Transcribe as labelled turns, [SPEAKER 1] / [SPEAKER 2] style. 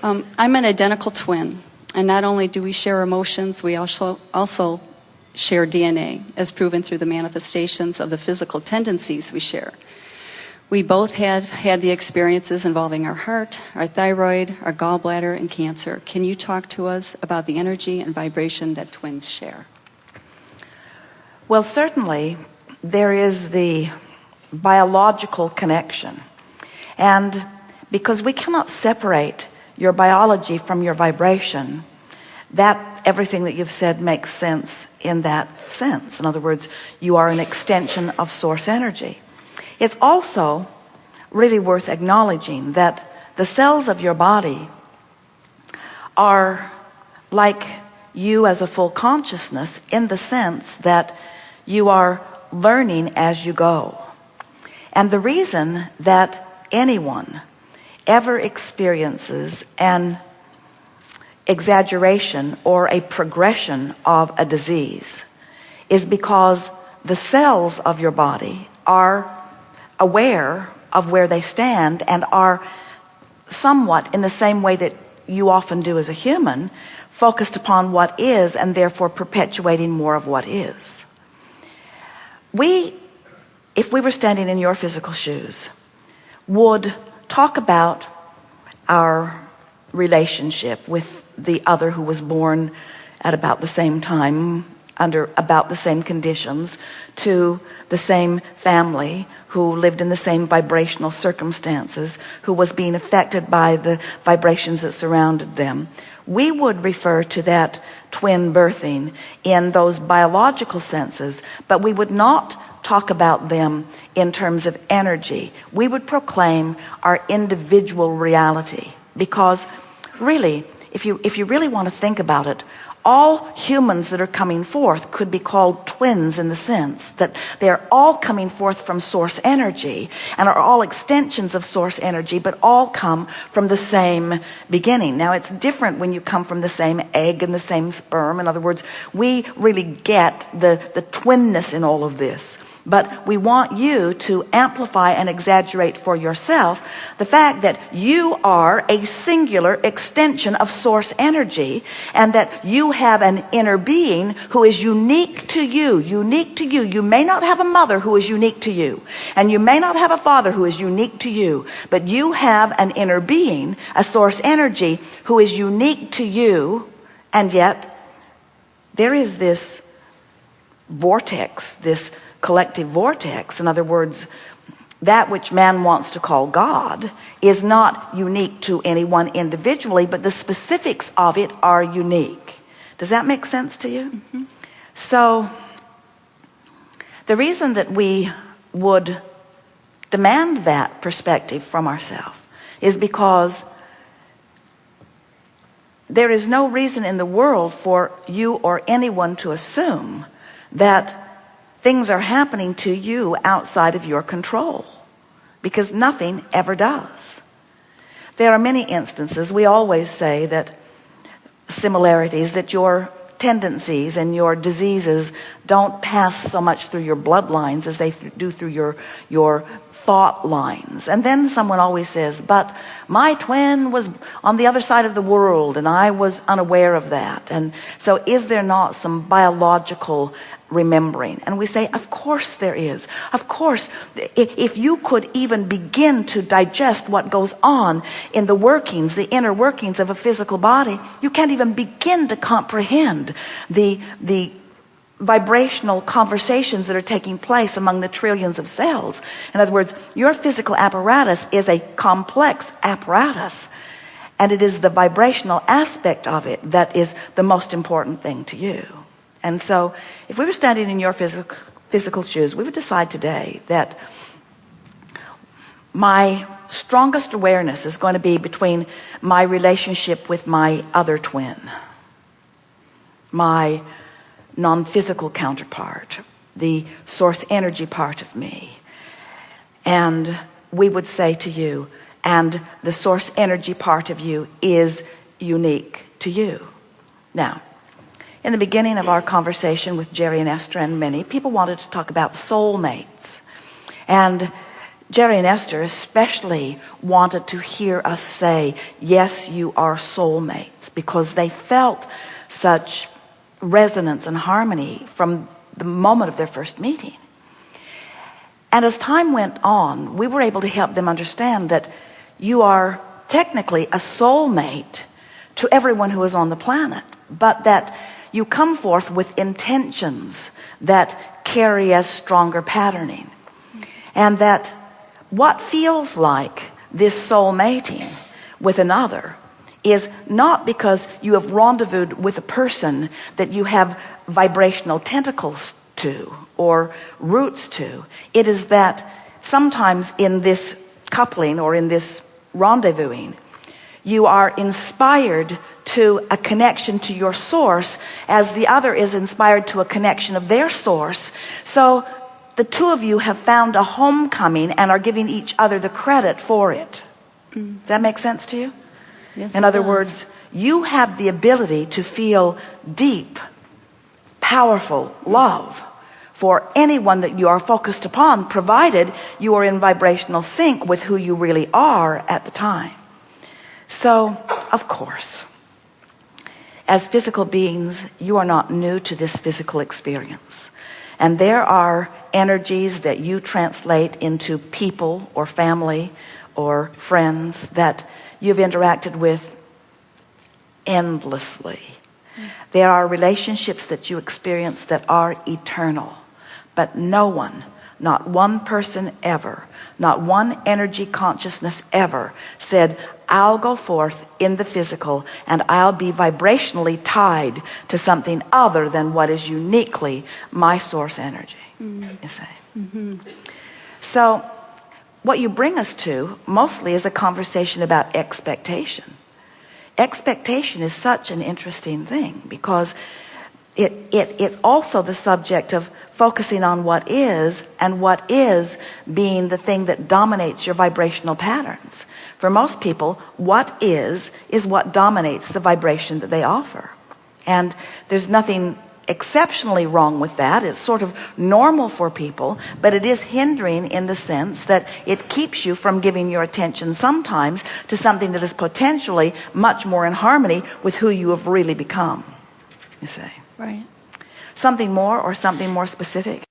[SPEAKER 1] I'm an identical twin, and not only do we share emotions, we also share DNA, as proven through the manifestations of the physical tendencies we share. We both have had the experiences involving our heart, our thyroid, our gallbladder, and cancer. Can you talk to us about the energy and vibration that twins share?
[SPEAKER 2] Well, certainly there is the biological connection. And because we cannot separate your biology from your vibration, that everything that you've said makes sense in that sense. In other words, you are an extension of source energy. It's also really worth acknowledging that the cells of your body are like you as a full consciousness, in the sense that you are learning as you go. And the reason that anyone ever experiences an exaggeration or a progression of a disease is because the cells of your body are aware of where they stand and are somewhat, in the same way that you often do as a human, focused upon what is, and therefore perpetuating more of what is. If we were standing in your physical shoes, would talk about our relationship with the other who was born at about the same time, under about the same conditions, to the same family, who lived in the same vibrational circumstances, who was being affected by the vibrations that surrounded them. We would refer to that twin birthing in those biological senses, but we would not talk about them in terms of energy. We would proclaim our individual reality, because really, if you really want to think about it, all humans that are coming forth could be called twins, in the sense that they're all coming forth from source energy and are all extensions of source energy, but all come from the same beginning. Now, it's different when you come from the same egg and the same sperm. In other words, we really get the twinness in all of this. But we want you to amplify and exaggerate for yourself the fact that you are a singular extension of source energy, and that you have an inner being who is unique to you. Unique to you. You may not have a mother who is unique to you, and you may not have a father who is unique to you, but you have an inner being, a source energy, who is unique to you. And yet there is this vortex, this collective vortex. In other words, that which man wants to call God is not unique to anyone individually, but the specifics of it are unique. Does that make sense to you? Mm-hmm. So the reason that we would demand that perspective from ourselves is because there is no reason in the world for you or anyone to assume that things are happening to you outside of your control, because nothing ever does. There are many instances. We always say that similarities, that your tendencies and your diseases don't pass so much through your bloodlines as they do through your thought lines. And then someone always says, but my twin was on the other side of the world and I was unaware of that. And so is there not some biological remembering? And we say, of course there is. Of course, if you could even begin to digest what goes on in the workings, the inner workings of a physical body, you can't even begin to comprehend the vibrational conversations that are taking place among the trillions of cells. In other words, your physical apparatus is a complex apparatus, and it is the vibrational aspect of it that is the most important thing to you. And so if we were standing in your physical shoes, we would decide today that my strongest awareness is going to be between my relationship with my other twin, my non-physical counterpart, the source energy part of me. And we would say to you, and the source energy part of you is unique to you. Now, in the beginning of our conversation with Jerry and Esther and many, people wanted to talk about soulmates. And Jerry and Esther especially wanted to hear us say, yes, you are soulmates, because they felt such resonance and harmony from the moment of their first meeting. And as time went on, we were able to help them understand that you are technically a soulmate to everyone who is on the planet, but that you come forth with intentions that carry a stronger patterning. And that what feels like this soul mating with another is not because you have rendezvoused with a person that you have vibrational tentacles to or roots to. It is that sometimes in this coupling or in this rendezvousing, you are inspired to a connection to your source as the other is inspired to a connection of their source. So the two of you have found a homecoming and are giving each other the credit for it. Does that make sense to you?
[SPEAKER 1] Yes,
[SPEAKER 2] in other words, you have the ability to feel deep, powerful love for anyone that you are focused upon, provided you are in vibrational sync with who you really are at the time. So, of course, as physical beings, you are not new to this physical experience. And there are energies that you translate into people or family or friends that you've interacted with endlessly. There are relationships that you experience that are eternal. But no one, not one person ever, not one energy consciousness ever said, I'll go forth in the physical and I'll be vibrationally tied to something other than what is uniquely my source energy. You say. So what you bring us to mostly is a conversation about expectation. Expectation is such an interesting thing because it's also the subject of focusing on what is, and what is being the thing that dominates your vibrational patterns. For most people, what is what dominates the vibration that they offer. And there's nothing exceptionally wrong with that. It's sort of normal for people, but it is hindering in the sense that it keeps you from giving your attention sometimes to something that is potentially much more in harmony with who you have really become, you say.
[SPEAKER 1] Right.
[SPEAKER 2] Something more or something more specific?